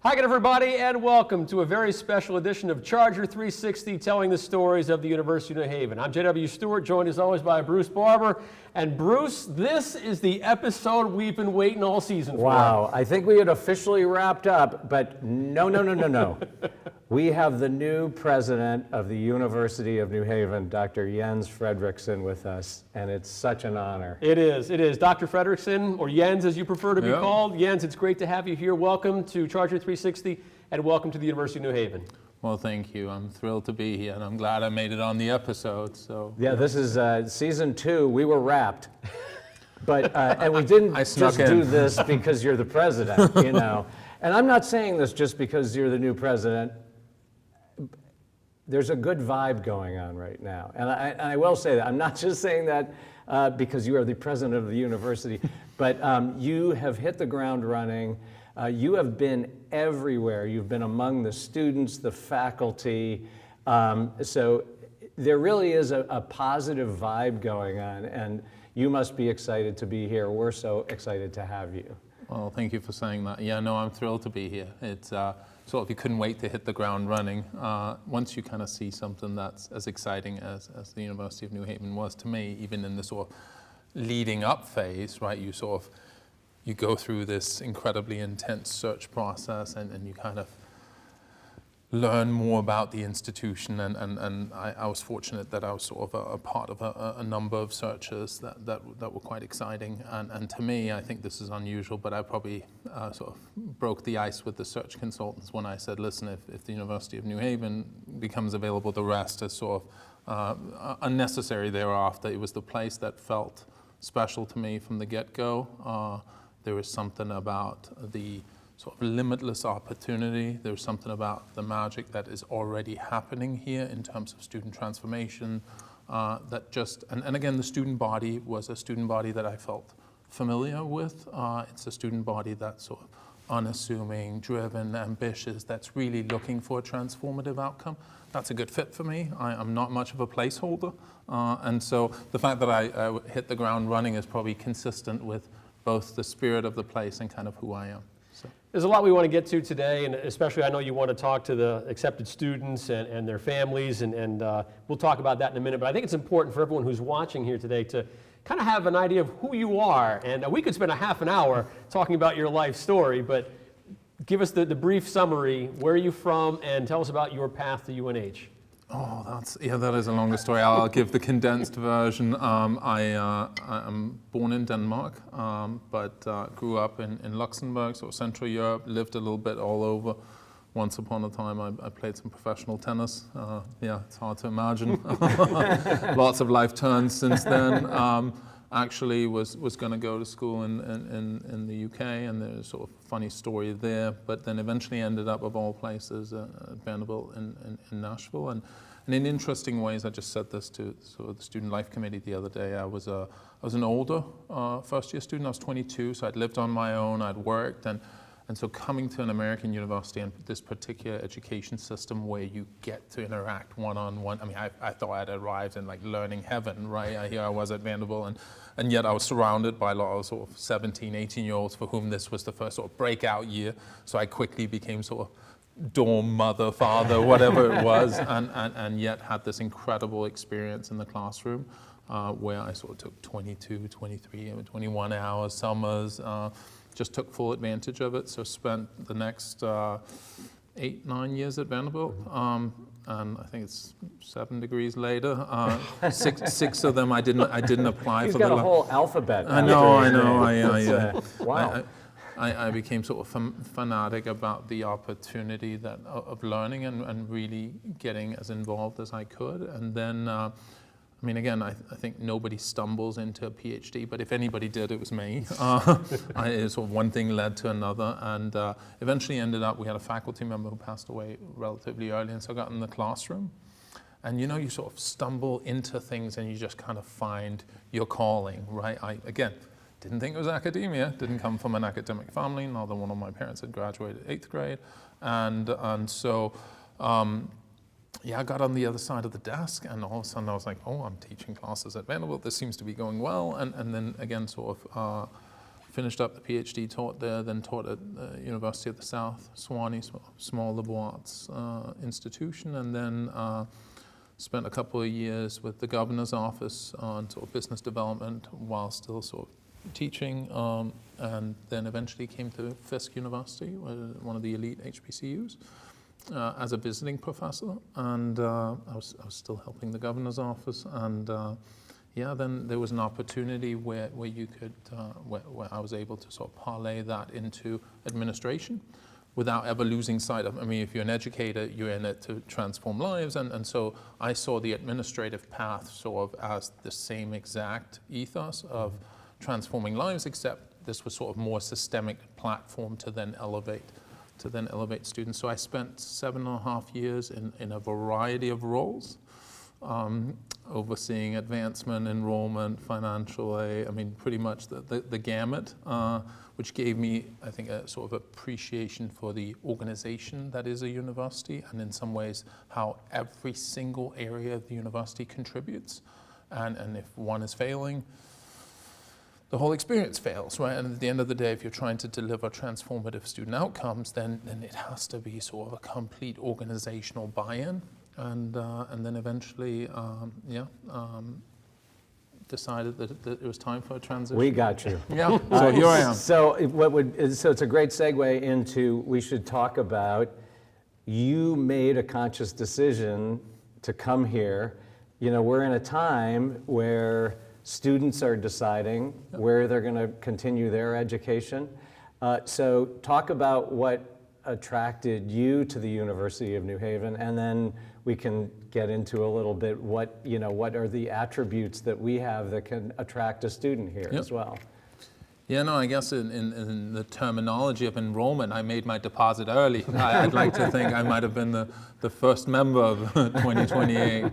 Hi again, everybody, and welcome to a very special edition of Charger 360, telling the stories of the University of New Haven. I'm J.W. Stewart, joined as always by Bruce Barber. And Bruce, this is the episode we've been waiting all season for. Wow, I think we had officially wrapped up, but no. We have the new president of the University of New Haven, Dr. Jens Frederiksen, with us, and it's such an honor. It is. Dr. Frederiksen, or Jens as you prefer to be called. Jens, it's great to have you here. Welcome to Charger 360, and welcome to the University of New Haven. Well, thank you. I'm thrilled to be here, and I'm glad I made it on the episode. So yeah, this is season 2. We were wrapped, but and we didn't just do this because you're the president, you know. And I'm not saying this just because you're the new president. There's a good vibe going on right now, and I will say that I'm not just saying that because you are the president of the university, but you have hit the ground running. You have been everywhere. You've been among the students, the faculty. So there really is a positive vibe going on, and you must be excited to be here. We're so excited to have you. Well, thank you for saying that. Yeah, no, I'm thrilled to be here. It's sort of, you couldn't wait to hit the ground running. Once you kind of see something that's as exciting as the University of New Haven was to me, even in the sort of leading up phase, right? You go through this incredibly intense search process, and you kind of learn more about the institution, and I was fortunate that I was sort of a part of a number of searches that were quite exciting, and to me, I think this is unusual, but I probably sort of broke the ice with the search consultants when I said, listen, if the University of New Haven becomes available, the rest is sort of unnecessary thereafter. It was the place that felt special to me from the get-go. There was something about the sort of limitless opportunity. There's something about the magic that is already happening here in terms of student transformation that just, and again, the student body was a student body that I felt familiar with. It's a student body that's sort of unassuming, driven, ambitious, that's really looking for a transformative outcome. That's a good fit for me. I'm not much of a placeholder. And so the fact that I hit the ground running is probably consistent with both the spirit of the place and kind of who I am. There's a lot we want to get to today, and especially I know you want to talk to the accepted students and their families, and we'll talk about that in a minute. But I think it's important for everyone who's watching here today to kind of have an idea of who you are. And we could spend a half an hour talking about your life story, but give us the brief summary. Where are you from, and tell us about your path to UNH. Oh, that is a longer story. I'll give the condensed version. I'm born in Denmark, but grew up in Luxembourg, so Central Europe, lived a little bit all over. Once upon a time, I played some professional tennis. It's hard to imagine. Lots of life turns since then. Actually was going to go to school in the UK, and there's sort of a funny story there, but then eventually ended up, of all places, at Vanderbilt in Nashville. And in interesting ways, I just said this to sort of the Student Life Committee the other day. I was an older first-year student. I was 22, so I'd lived on my own, I'd worked, and so coming to an American university and this particular education system where you get to interact one-on-one, I mean, I thought I'd arrived in like learning heaven, right? Here I was at Vanderbilt, and yet I was surrounded by a lot of sort of 17, 18-year-olds for whom this was the first sort of breakout year. So I quickly became sort of dorm mother, father, whatever it was, and yet had this incredible experience in the classroom where I sort of took 22, 23, 21 hours, summers, just took full advantage of it. So spent the next 8, 9 years at Vanderbilt, and I think it's 7 degrees later. Six of them I didn't apply He's for. He's got a whole alphabet. I know. Wow. I became sort of fanatic about the opportunity of learning and really getting as involved as I could, and then. I mean, again, I think nobody stumbles into a Ph.D., but if anybody did, it was me. Sort of one thing led to another, and eventually ended up, we had a faculty member who passed away relatively early, and so I got in the classroom. And you know, you sort of stumble into things and you just kind of find your calling, right? I, again, didn't think it was academia, didn't come from an academic family, neither one of my parents had graduated 8th grade, and so, yeah, I got on the other side of the desk, and all of a sudden I was like, oh, I'm teaching classes at Vanderbilt. This seems to be going well. And then again, sort of finished up the Ph.D., taught there, then taught at the University of the South, Sewanee, small liberal arts institution, and then spent a couple of years with the governor's office on sort of business development while still sort of teaching, and then eventually came to Fisk University, one of the elite HBCUs, as a visiting professor, and I was still helping the governor's office, and then there was an opportunity where you could, where I was able to sort of parlay that into administration without ever losing sight of, I mean, if you're an educator, you're in it to transform lives, and so I saw the administrative path sort of as the same exact ethos of transforming lives, except this was sort of more systemic platform to then elevate students. So I spent 7.5 years in a variety of roles, overseeing advancement, enrollment, financial aid, I mean, pretty much the gamut, which gave me, I think, a sort of appreciation for the organization that is a university, and in some ways, how every single area of the university contributes. And if one is failing, the whole experience fails, right? And at the end of the day, if you're trying to deliver transformative student outcomes, then it has to be sort of a complete organizational buy-in. And then eventually, decided that it was time for a transition. We got you. Yeah, so here I am. So it's a great segue into, we should talk about, you made a conscious decision to come here. You know, we're in a time where students are deciding where they're going to continue their education. So talk about what attracted you to the University of New Haven, and then we can get into a little bit what are the attributes that we have that can attract a student here as well. Yeah, no, I guess in the terminology of enrollment, I made my deposit early. I'd like to think I might have been the first member of 2028.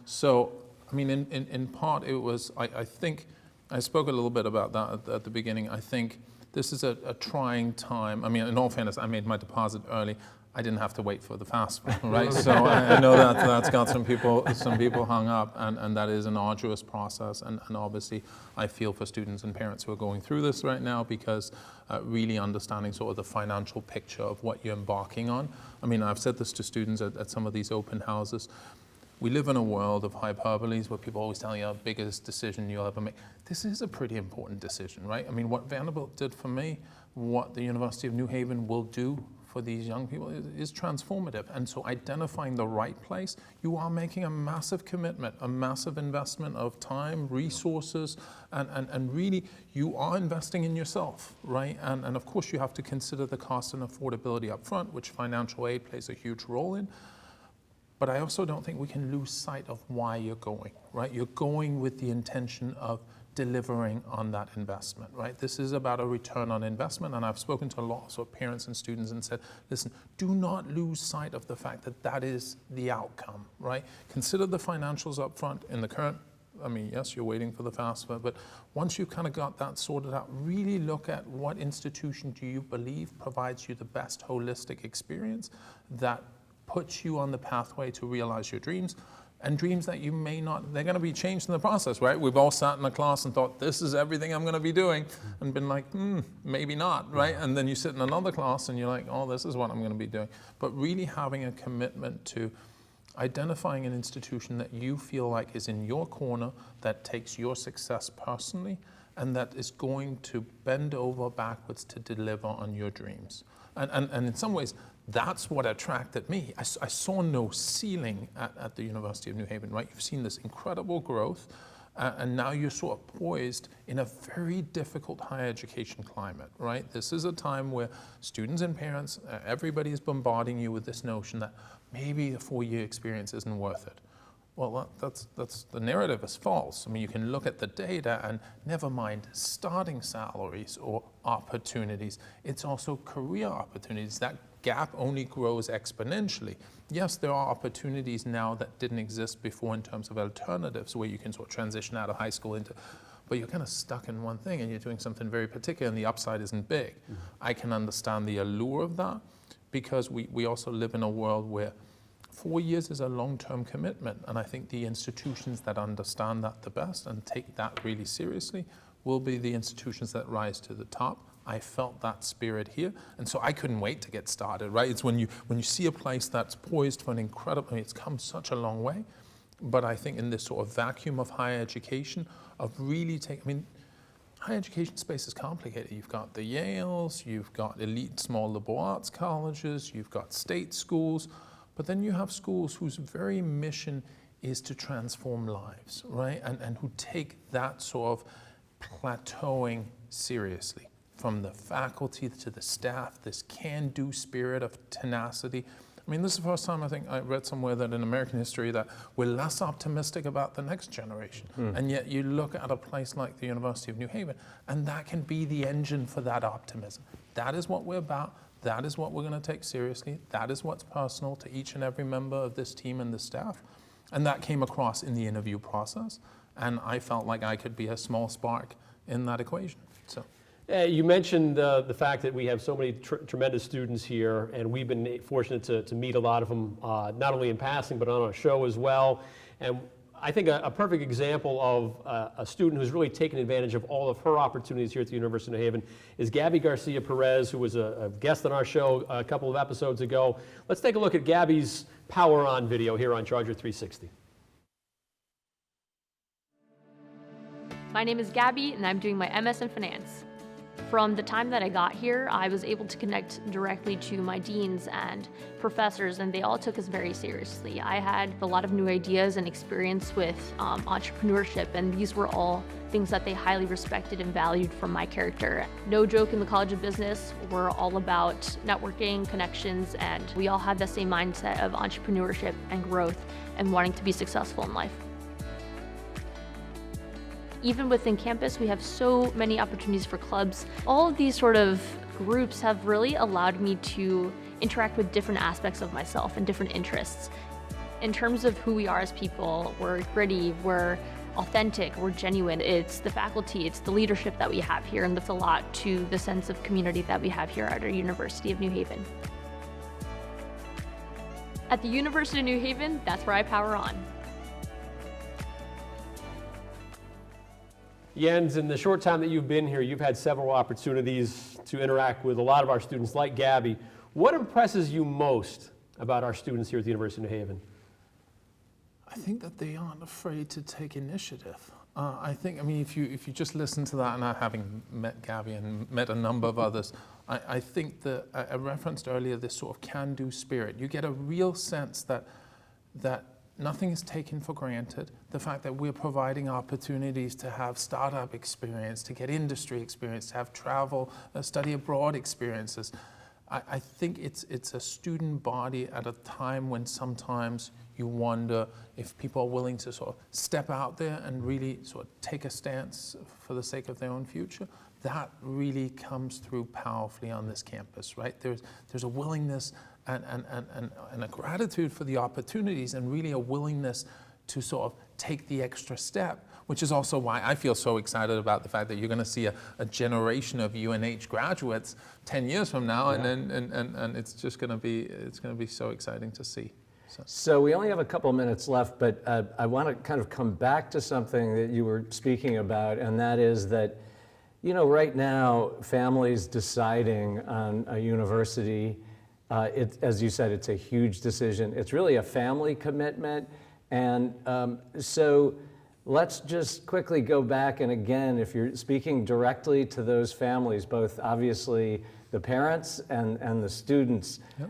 So, I mean, in part, it was, I think, I spoke a little bit about that at the beginning. I think this is a trying time. I mean, in all fairness, I made my deposit early. I didn't have to wait for the FAFSA, right? So I know that's got some people hung up, and that is an arduous process. And obviously, I feel for students and parents who are going through this right now, because really understanding sort of the financial picture of what you're embarking on. I mean, I've said this to students at some of these open houses. We live in a world of hyperboles where people always tell you the biggest decision you'll ever make. This is a pretty important decision, right? I mean, what Vanderbilt did for me, what the University of New Haven will do for these young people is transformative. And so identifying the right place, you are making a massive commitment, a massive investment of time, resources, and really you are investing in yourself, right? And of course you have to consider the cost and affordability up front, which financial aid plays a huge role in. But I also don't think we can lose sight of why you're going, right? You're going with the intention of delivering on that investment, right? This is about a return on investment, and I've spoken to lots of parents and students and said, listen, do not lose sight of the fact that that is the outcome, right? Consider the financials up front in the current, I mean, yes, you're waiting for the FAFSA, but once you've kind of got that sorted out, really look at what institution do you believe provides you the best holistic experience that puts you on the pathway to realize your dreams, and dreams that you may not, they're going to be changed in the process, right? We've all sat in a class and thought, this is everything I'm going to be doing, and been like, maybe not, right? And then you sit in another class and you're like, oh, this is what I'm going to be doing. But really having a commitment to identifying an institution that you feel like is in your corner, that takes your success personally, and that is going to bend over backwards to deliver on your dreams. And in some ways, that's what attracted me. I saw no ceiling at the University of New Haven, right? You've seen this incredible growth, and now you're sort of poised in a very difficult higher education climate, right? This is a time where students and parents, everybody is bombarding you with this notion that maybe a 4-year experience isn't worth it. Well, that's the narrative is false. I mean, you can look at the data, and never mind starting salaries or opportunities, it's also career opportunities. That gap only grows exponentially. Yes, there are opportunities now that didn't exist before in terms of alternatives where you can sort of transition out of high school into, but you're kind of stuck in one thing and you're doing something very particular and the upside isn't big. Mm-hmm. I can understand the allure of that, because we also live in a world where 4 years is a long-term commitment, and I think the institutions that understand that the best and take that really seriously will be the institutions that rise to the top. I felt that spirit here, and so I couldn't wait to get started, right? It's when you see a place that's poised for an incredible, I mean, it's come such a long way, but I think in this sort of vacuum of higher education, of really I mean, higher education space is complicated. You've got the Yales, you've got elite small liberal arts colleges, you've got state schools, but then you have schools whose very mission is to transform lives, right? And who take that sort of plateauing seriously. From the faculty to the staff, this can-do spirit of tenacity. I mean, this is the first time I think I read somewhere that in American history that we're less optimistic about the next generation. And yet you look at a place like the University of New Haven, and that can be the engine for that optimism. That is what we're about. That is what we're going to take seriously. That is what's personal to each and every member of this team and the staff. And that came across in the interview process. And I felt like I could be a small spark in that equation. So. You mentioned the fact that we have so many tremendous students here, and we've been fortunate to meet a lot of them, not only in passing, but on our show as well. And I think a perfect example of a student who's really taken advantage of all of her opportunities here at the University of New Haven is Gabby Garcia Perez, who was a guest on our show a couple of episodes ago. Let's take a look at Gabby's Power On video here on Charger 360. My name is Gabby, and I'm doing my MS in Finance. From the time that I got here, I was able to connect directly to my deans and professors, and they all took us very seriously. I had a lot of new ideas and experience with entrepreneurship, and these were all things that they highly respected and valued from my character. No joke, in the College of Business, we're all about networking, connections, and we all have the same mindset of entrepreneurship and growth and wanting to be successful in life. Even within campus, we have so many opportunities for clubs. All of these sort of groups have really allowed me to interact with different aspects of myself and different interests. In terms of who we are as people, we're gritty, we're authentic, we're genuine. It's the faculty, it's the leadership that we have here, and that's a lot to the sense of community that we have here at our University of New Haven. At the University of New Haven, that's where I power on. Jens, in the short time that you've been here, you've had several opportunities to interact with a lot of our students like Gabby. What impresses you most about our students here at the University of New Haven? I think that they aren't afraid to take initiative. I mean, if you just listen to that, and having met Gabby and met a number of others, I think that I referenced earlier this sort of can-do spirit. You get a real sense that nothing is taken for granted. The fact that we're providing opportunities to have startup experience, to get industry experience, to have travel, study abroad experiences. I think it's a student body at a time when sometimes you wonder if people are willing to sort of step out there and really sort of take a stance for the sake of their own future. That really comes through powerfully on this campus, right? There's a willingness and a gratitude for the opportunities, and really a willingness to sort of take the extra step, which is also why I feel so excited about the fact that you're going to see a generation of UNH graduates 10 years from now, yeah. and it's just going to be so exciting to see. So we only have a couple minutes left, but I want to kind of come back to something that you were speaking about, and that is that, you know, right now, families deciding on a university, as you said, it's a huge decision. It's really a family commitment. And so let's just quickly go back, and again, if you're speaking directly to those families, both obviously the parents and the students, yep.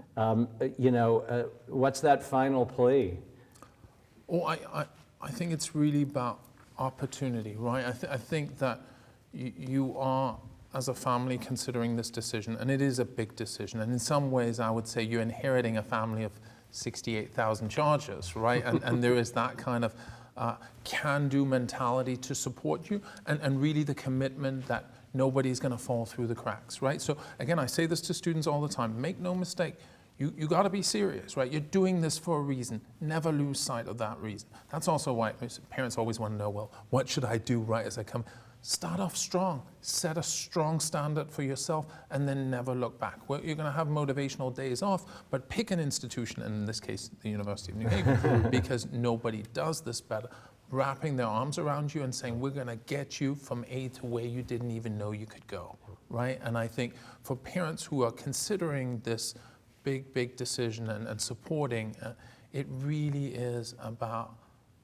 You know, what's that final plea? Oh, I think it's really about opportunity, right? I think that you are, as a family, considering this decision, and it is a big decision. And in some ways, I would say you're inheriting a family of 68,000 chargers, right? And there is that kind of can-do mentality to support you, and really the commitment that nobody's going to fall through the cracks, right? So again, I say this to students all the time, make no mistake, you got to be serious, right? You're doing this for a reason. Never lose sight of that reason. That's also why parents always want to know, well, what should I do right as I come? Start off strong, set a strong standard for yourself, and then never look back. Well, you're going to have motivational days off, but pick an institution, and in this case, the University of New Haven, because nobody does this better. wrapping their arms around you and saying, we're going to get you from A to where you didn't even know you could go, right? And I think for parents who are considering this big decision and supporting, it really is about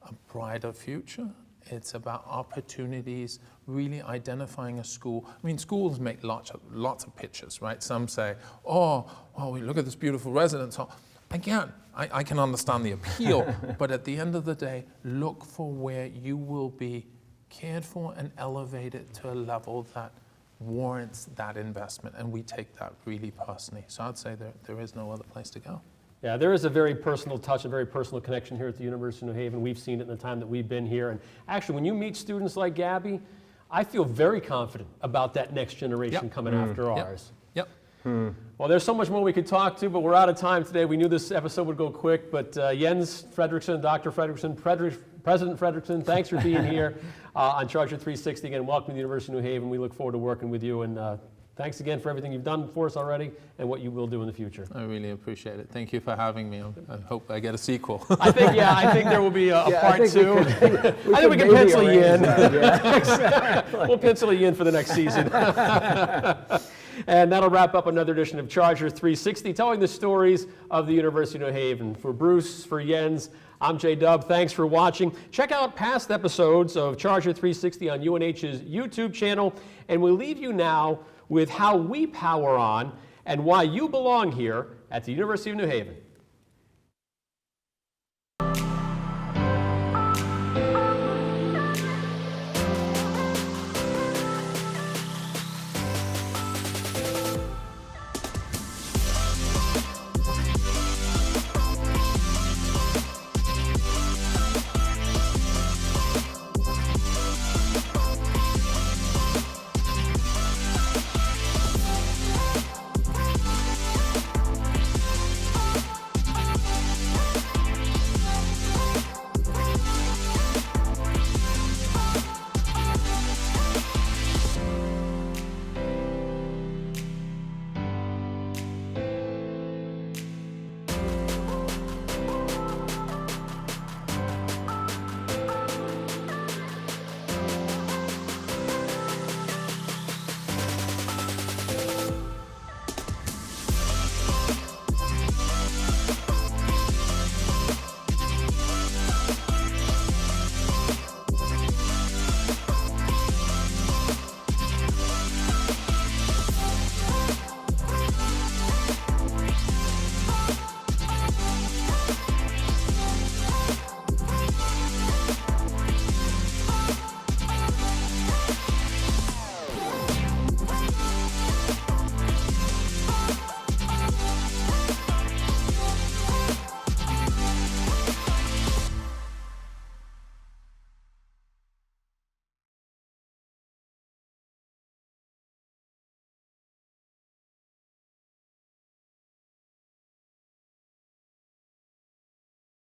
a brighter future. It's about opportunities, really identifying a school. I mean, schools make lots of pictures, right? Some say, oh, well, we look at this beautiful residence hall. Again, I can understand the appeal, but at the end of the day, look for where you will be cared for and elevated to a level that warrants that investment. And we take that really personally. So I'd say there is no other place to go. Yeah, there is a very personal touch, a very personal connection here at the University of New Haven. We've seen it in the time that we've been here. And actually, when you meet students like Gabby, I feel very confident about that next generation coming after ours. Yep. Well, there's so much more we could talk to, but we're out of time today. We knew this episode would go quick, but Jens Frederiksen, Dr. Frederiksen, President Frederiksen, thanks for being here on Charger 360. Again, welcome to the University of New Haven. We look forward to working with you, and thanks again for everything you've done for us already and what you will do in the future. I really appreciate it. Thank you for having me. I hope I get a sequel. I think there will be a part two. I think we can pencil you in. We'll pencil you in for the next season. And that'll wrap up another edition of Charger 360, telling the stories of the University of New Haven. For Bruce, for Jens, I'm J-Dub. Thanks for watching. Check out past episodes of Charger 360 on UNH's YouTube channel. And we'll leave you now with how we power on and why you belong here at the University of New Haven.